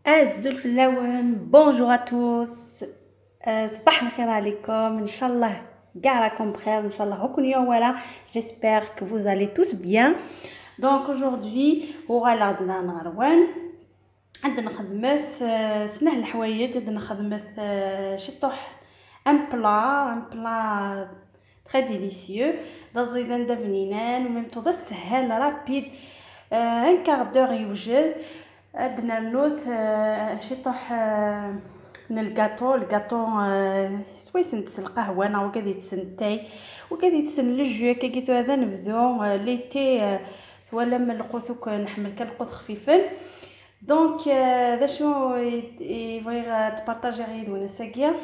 الزلفلاون بونجور ا توس. صباح الخير عليكم، ان شاء الله كاع راكم بخير، ان شاء الله هكون يوم ولا j'espère que vous allez tous bien. Donc aujourd'hui وغالا عندنا نهروان عندنا خدمت سنه الحوايج، عندنا خدمت شطوح ان بلا très délicieux ضزيدان دفنينان وميم تو سهل رابيد ان كار دور يوجد. عندنا نوث شطوح من الكاطو سويس نتس القهوه انا وكادي يتسنتاي وكادي يتسن للجو كيتو هذا نبدو ليتي ولا من القوثوك نحمل كالقوث خفيفا. دونك ذا شنو يبغي تبارطاجي غير وانا ساقيه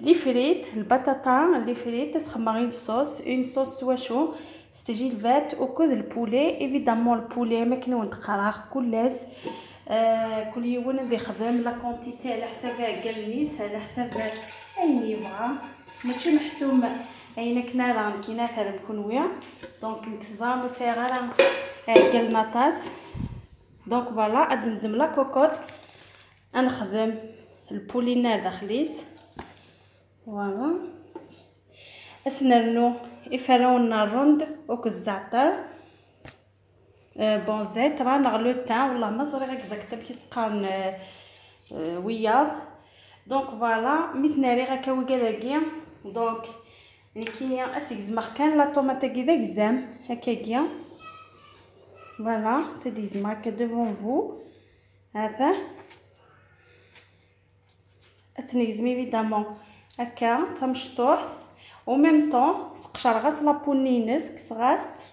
لي فريت البطاطا لي فريت تسخمرين صوص اون صوص واشو ستجي الفات وكذ البولي ايفيدامون البولي ما كنو نتقراخ كلاس كل يوم ندي خدم لا كونتيتي على حساب قالنيس على حساب اي نيفا ماشي محتوم اين كنا راه كاينه تاع الكونويه. دونك نتزامو صغيره قالنا طاس. دونك فوالا ندم لا كوكوط نخدم البولينا داخليس فوالا اسنرنو يفروننا الرند وك الزعتر بون زيت راه نغلو تاع والله ما زري غير زكت كيسقان وياض. دونك فوالا ميتناري غاكا وكداكيا. دونك يعني كاين اسيكزمر كان لا طوماطه كذا كزام هكاكيا فوالا تديزما هكا دوفون فو هذا اتنيزمي ايفيدامون هكا تمشطوح و ميم طون سقشر غاس لابونينس كسغاست.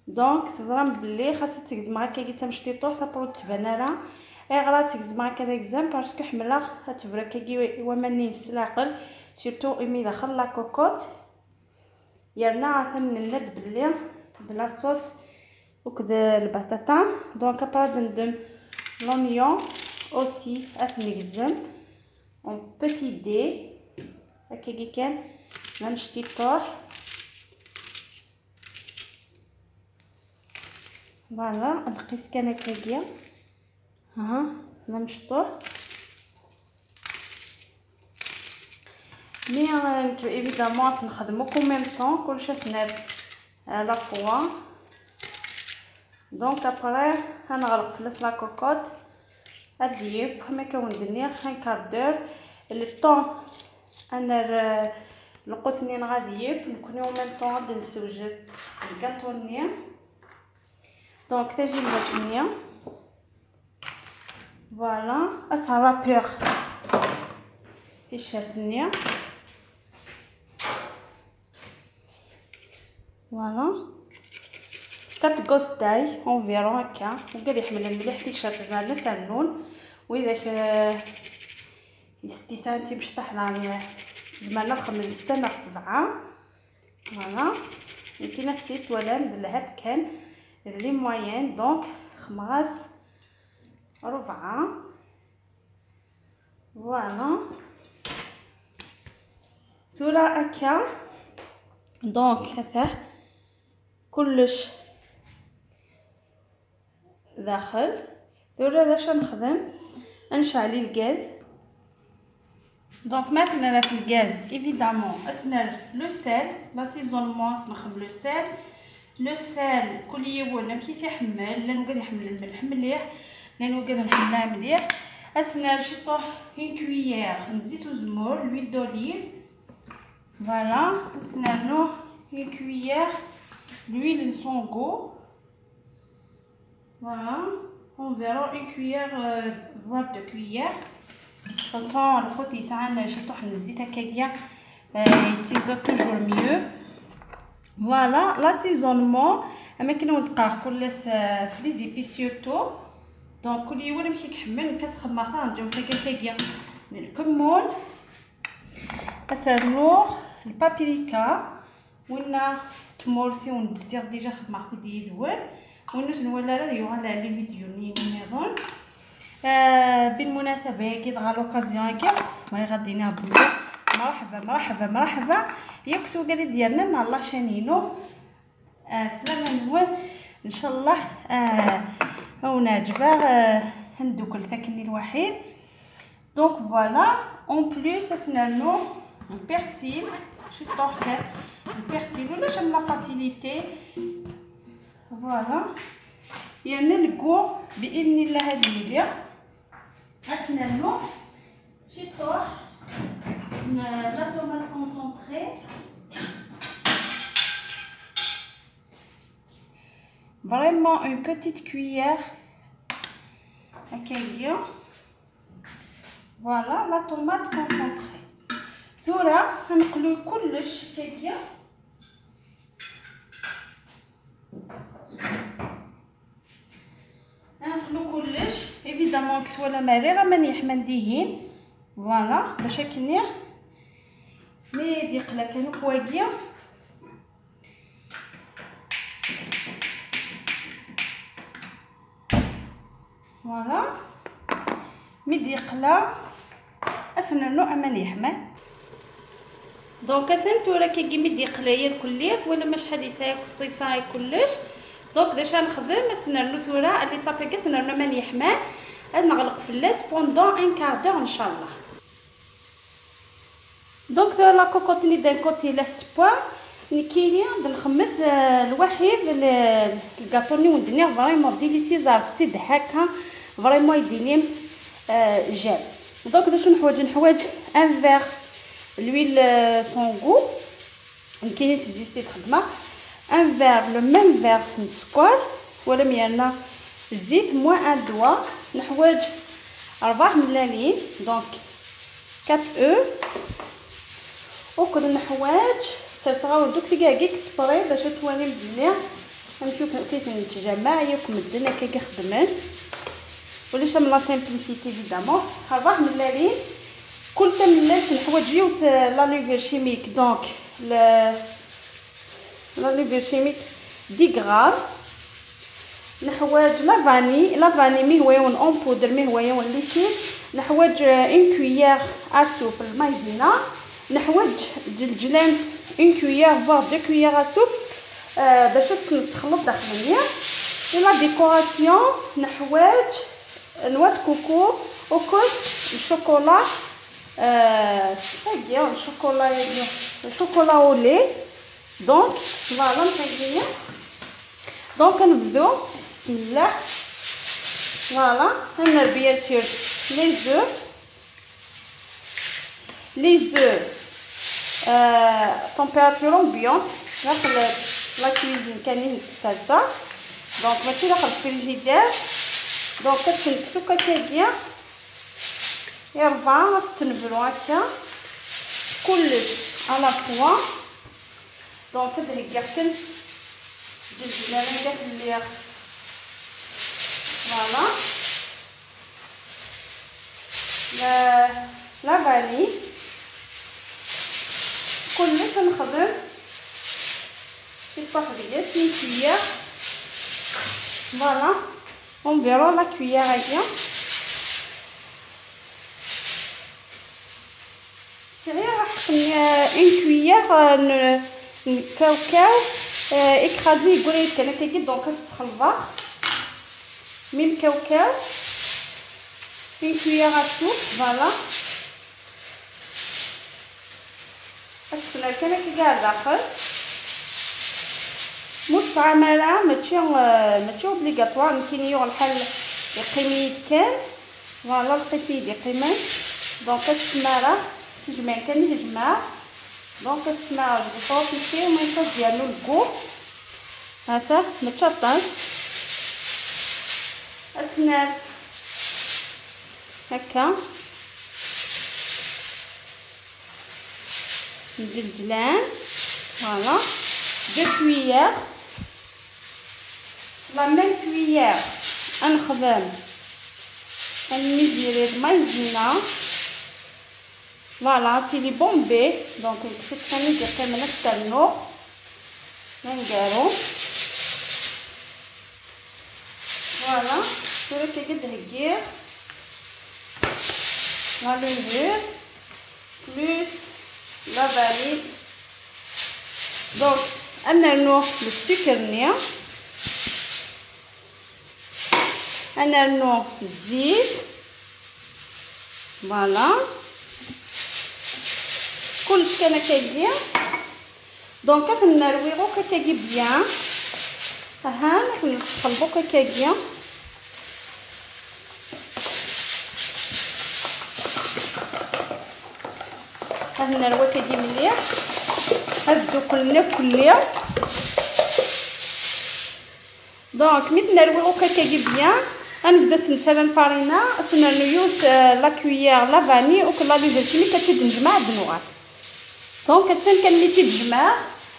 دونك تزرم بلي خاصها تكزما هكا كي تمشطيطوح تابرو تبانرا غرا تكزما هكا داكزام باسكو حملا تبرك كي وماني نسلاقل سورتو امي داخل لا كوكوط يرنا عثن الند بلي بلا صوص وكذا البطاطا. دونك ابرا ندم لونيون اوسي اثنيكزم اون بوتي دي هكا كي كان نمشطيطوح فوالا نقيس كان هكايا ها نمشطوح مي ايفيدامون نخدمو كوم ميم طون كلشي تناد لا فوا. دونك ابري غنغرق في لا كوكوط اديب ما كوندني ان كاردور لي طون انا القوثنين غادي نكون يوم ميم طون غادي نسوجد الكاطونيه. دونك تجي الباتونيه فوالا اسها رابيغ تيشيرتنيه فوالا كات غوستاي اونفيرون هكا وقال يحمل المليح تيشيرت مع سنون واذا يستي سنتي باش تحضر زعما نخمم 6 ناق 7 فوالا كاينه فتيت ولا ندلهات كان لي موين. دونك خماس ربعة فوالا ثورة هكا. دونك هذا كلش داخل ثورة باش نخدم نشعلي الغاز. دونك مثلا انا في الغاز ايفيدامون اسنر لو سيل لاسيزونمون نخدم لو سيل كل يوم كيف يحمل لانه قاعد يحمل الملح مليح لانه قاعد نحملها مليح. اسنر شطوح اون كويير نزيد زمور لويل دوليف فوالا اسنر له اون كويير لويل سونغو فوالا environ une cuillère voire 2 cuillères. خاصة الخوت يسعان شطوح من الزيت هكايا يتيزا توجور ميو فوالا لاسيزونمون اما كاين دقائق كلس في لي زيبي سورتو. دونك كل يوم كي كحمل نكسخ ماطا نجاو هكايا من الكمون اسرنوغ البابريكا ونا تمورثي وندزيغ ديجا خدمت دي دوال ونولا راه يوغال على لي فيديو ني نظن بالمناسبه كي دغا لوكازيون هكا ما غادينا بلا مرحبا ياكسو كذا ديالنا الله شانينو سلام نوال ان شاء الله هنا جبار هندوكل تاكني الوحيد. دونك فوالا اون بليس اسنانو البيرسيل شي طوح البيرسيل ولا شم لا فاسيليتي. فوالا يعني نلقو باذن الله هاد الليله اسنانو شي طوح لا طوماط كونسونطري. Vraiment une petite cuillère. هكايا. Voilà la tomate concentrée. ثورة غنقلو كلش هكايا. غنقلو كلش évidemment كتوا لا مريغه ماني حما نديهين. فوالا باش هكني مي ديقلا كانوا كواكيا. فوالا ميدي قلا اسنانو اماني يحمى. دونك ثنتو راه كي ميدي قلاير كليات ولا ما شحال يسايق الصفاي كلش. دونك داش نخدم اسنانو ثورا اللي طابيك اسنانو ماني يحمى نغلق في اللاس بوندون ان كاردور ان شاء الله. دونك لا كوكوتني دان كوتي لا سبوا نكيني نخمث الوحيد الكاطوني وندير فريمون ديليسيوز عرفتي ضحكها فريمون يديني جال. دونك باش نحواج ان فيغ لويل سونغو نكيني سيزيستي خدمه ان فيغ لو ميم فيغ السكر ولا ميالنا الزيت موان ان دوا. نحواج 4 ملالين دونك 4 او وكل نحواج تلصغاو دوك دقائق اكسبري باش تواني مزيان. نشوف كيف نتجمع ياكم الدنا كي خدمن ولا شام لا سامبليسيتي ايفيدامون. 4 ملالين كل تملات نحواج يوت لا ليفر شيميك دونك لا ليفر شيميك 10 غرام. نحواج لا فاني مهويون اون بودر مهويون ليكيد. نحواج ان كويير ا سوب المايزينا. نحواج الجلجلان une cuillère voire 2 cuillères à soupe باش نخلط داخليا. ولا ديكوراسيون نحواج نواه كوكو وكل الشوكولا هاكيا الشوكولا اولي. دونك فوالا نحيديها. دونك نبداو بسم الله. فوالا هنا بيان سور لي زو température ambiante داخل لا كويزين كاينين السالفه. دونك ماشي داخل الفريجيدير. دونك كتنكسو كتاكيا يربع تنبلو هكا كلش على فوا. دونك كتهكا كل جلجلة داخل اللي فوالا لا فاني كلش نخدم شي طاحيه 2 كويير. فوالا ونبيرو لا كويير هكا صغير راح ان كويير كاوكاو اكرازي يقولي كان كيجي دونك نسخن الفار ميم كاوكاو ان كويير سوب. فوالا السنة كما كيقال داخل مستعملة ماشي اوبليغاتوار كاين الحل يقيميد كان. فوالا لقيتيه يقيمن دونك السمارة تجمع كان يجمع. دونك السمارة بطاطي فيه وما ينقص ديالو الكو هذا متشطن. اسنان هكا الجلجلان. فوالا 2 كويير لا ميم كويير نخدم الميزيري مايزينا. فوالا تيلي بومبي دونك كنت ثاني دقيقه من التنو نديرو. فوالا شوفوا كي قد هكير لا ليفور بلوس لا فانيل. دونك نرنو السكر نيا نرنو الزيت فوالا كلش كان كيجي دونك كنرويغو كيجي بيان ها نقلبو كيجي هاد النروه كيجي مليح هادو كلها دونك ميت نرويغو كيجي بيان غنبدا نتسالى الفارينه تنرنيوت لا كويير لا فاني وكلا لي فيرتيمي كتجمع الدنوات دونك كنميتي تجمع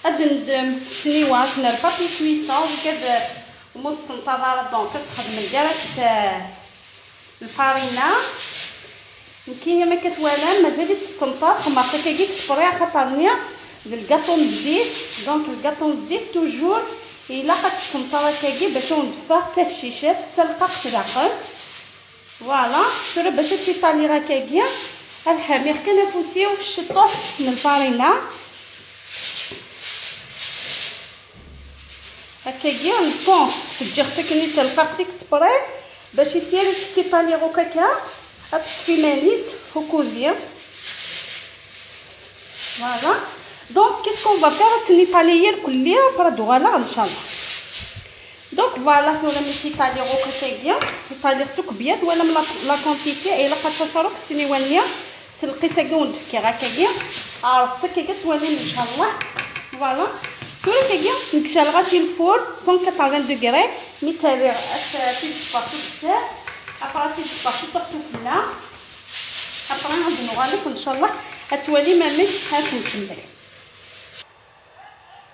ندم سنيوات نرفع في كويسون وكاد ومص انتظار دونك كتخدم ديريكت الفارينه كاينه ما كتوالى مازال تستنطر خمرت كيجي تفريع خاطرني بالكاطون الزيت دونك الكاطون الزيت توجور الا كتستنطر كيجي باش ندفع حتى الشيشات حتى القاق تدعقل فوالا سير باش تيطالي راه كيجي الحمير كنفوسيو الشطوح من الفارينه هكاكيا نبون تجي كني تلقاق ديك سبراي باش يسير تيطالي غوكاكا في مانيس وكوزيا فوالا دونك كيسكون فا فيغ تنيطالي الكليه برادو غالا ان شاء الله دونك فوالا فورا ملي تيطالي غوكاكيا يطالي ختك بيض ولا من لا كونتيتي الا قطشروك سينيوانيا تلقي ساكي وندفكي غاكاكيا عرفتك كي كتولي ان شاء الله فوالا كل كيجي نكشالغاتي الفور 180 دوغري ميتالي تيسباطو بزاف ابرا تيسباطو طرطو كلها ابرا غادي نغالف ان شاء الله غتولي مامي هاكنكمل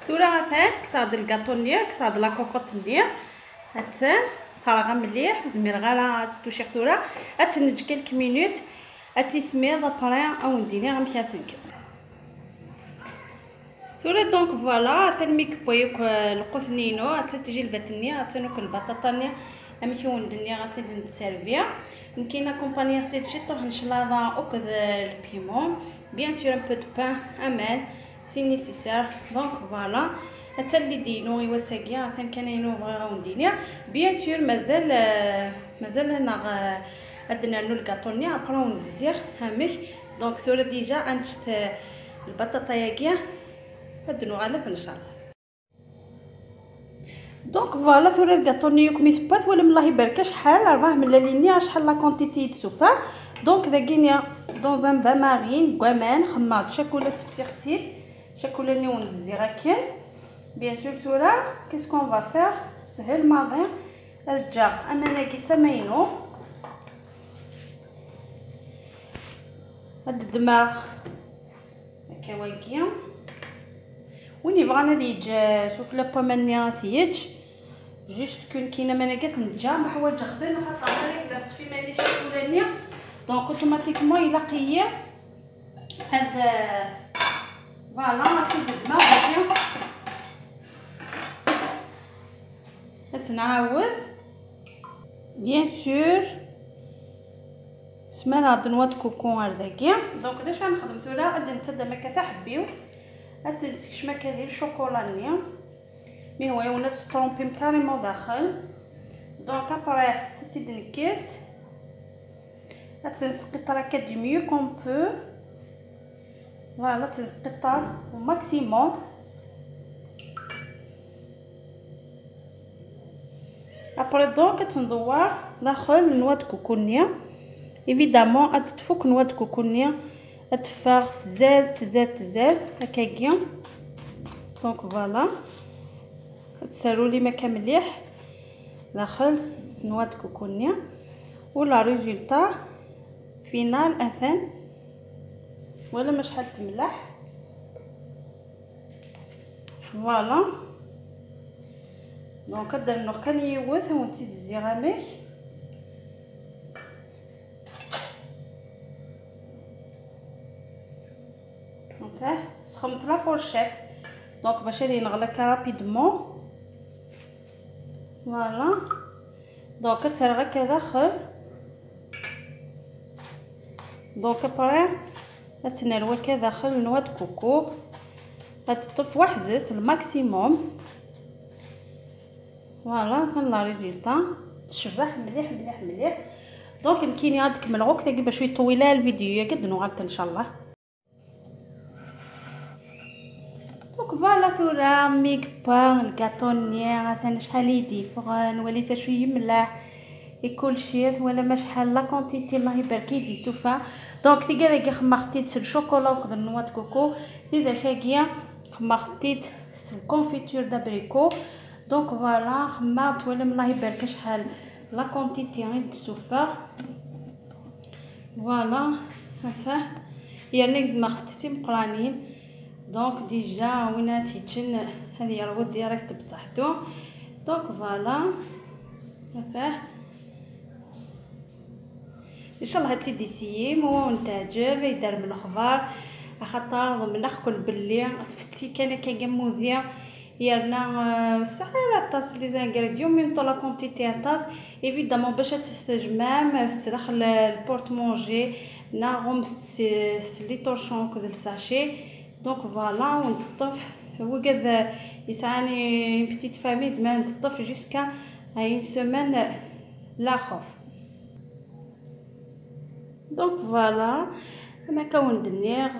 تورا غاتان كصاد الكاطونيه كصاد لا كوكوطنيه هاتان طرغه مليح زمير غالا تتوشي تورا هاتنج كلك مينوت هاتيسميض ابرا او نديري غمكاسنك ثوري دونك فوالا تنميك بويك القثنينو حتى تجي الباتنيه غتنوك البطاطا امكي وندني غاتي نسيرفيا كاينه كومباني حتى تجي طرح نشلاضه اوكد البيمون بيان سور ان بو دو بان امان سي نيسيسير دونك فوالا حتى اللي دينو يوساكيا حتى كاينينو بغيو ندينيا بيان سور مازال هنا عندنا نو الكاطوني ابرا وندزير هامك دونك ثوري ديجا انشت البطاطا ياكيا هادو غالف ان شاء الله دونك فوالا ثوري الكاطوني كميثبات ولا الله يبارك شحال 4 ملاليني شحال لا كونتيتي تسوفا دونك داكينيا دون ان با مارين كوامان خماط شاكولا سفسيختي شاكولا ني وندزي غاكين بيان سور ثورا كيسكون فا فير سهل ماضي الجاغ انا كي تماينو هاد الدماغ هكا واكيا وين بغانا لي يجي شوف لا بومانيا ثيج جوست كون كاينه مناقات نجا ما حوايج خدام نحط عليك درت في ماليش الفلانيه دونك اوتوماتيكمون الا قيه هاد فوالا نعطي الدماغ هكا بس نعاود بيان سور سمانه هاد نوات كوكون هذاكيا دونك داش غنخدم ثولا غادي نتسدى ما كتحبيو هاتنسكش ما كدير شوكولاني مي هو ولا تسترومبي كاريمون داخل دونك ابري هاتيد نكيس هاتنسقطر هكا دو ميو كون بو فوالا تنسقطر او ماكسيموم ابري دونك تندور داخل نواه كوكونيه ايفيدامون غتفك نواه كوكونيه اتفاغ تزاد هكاكيا دونك فوالا تسالوا لي مكا مليح داخل نواه كوكونيه ولا ريزولطا فينال اثن ولا ما شحال تملح فوالا دونك كدير نوخ كان يوث ونتي الزيغاميك دونك سخمت لا فورشيت دونك باش هادي نغلق رابيدمون فوالا دونك كترغى كداخل دونك ابري غتنروى كداخل نواه كوكو غتطف وحدس الماكسيموم فوالا كان لا ريزولطا تشبح مليح مليح مليح. دونك كاين غاد نكملو كتاكي باش يطوي لها الفيديو قد نغلط ان شاء الله. دونك فوالا ثورة ميك بان الكاطو نيا مثلا شحال يديفغن وليت شويه ملاح كل شيء ولا ما شحال لا كونتيتي الله يبارك يدي سوفا. دونك تيكا خمختيت الشوكولا وكذا النوات كوكو اذا شاكيه خمختيت الكونفيتور دابريكو. دونك فوالا خمرت ولا الله يبارك شحال لا كونتيتي غير سوفا. فوالا هذا هي نيكز ما خدتي مقرانين. دونك ديجا وين تيتشن هذه الود ديالك بصحتو. دونك فوالا هذا ان شاء الله تيديسيي مو تعجب يدار من الاخبار خاطر ضمن ناكل باللي فتي كان كيغموذيا يرنا ساعه طاس لي زانغريديون ميم طو لا كونتيتي طاس ايفيدامون باش تستجمع تدخل البورت مونجي ناغوم لي طورشون كذا الساشي. دونك فوالا ونطف هو كذا يسعني بتيت فامي زمان تطف جوسكا اي سيمين لا خوف. دونك فوالا ما كون دنيغ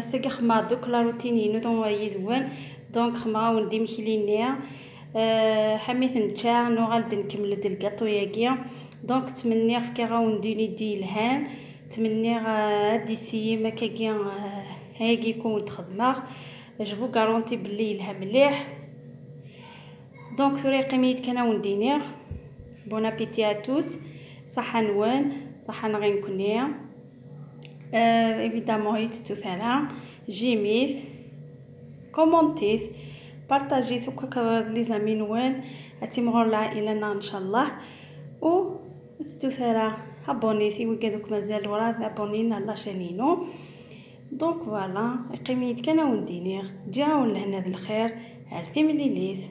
ساكي خما دوك لا روتينينو دون يدوان. دونك خما وندي مكلينيا حميت نتا نو غالد نكمل د الكاطو ياكيا. دونك تمنيغ فكي غاونديني دي الهان تمنيغ ديسي ما كاكيا هاكي يكون تخدمه جو غارونتي بلي يلها مليح. دونك ثري قيميت كان وندينيغ بون ابيتي ا توس صحه نوان صحه غير كنيا ايفيدامون يتتو ثلا جيميث كومونتيث بارطاجيث وكا لي زامي نوان اتيمغور العائله ان شاء الله و تتو ثلا ابونيتي وكادوك مازال وراه ابونينا لا شانينو. دونك فوالا قيميت كان وندينيغ جاو لهنا الخير عرفتي ملي ليث.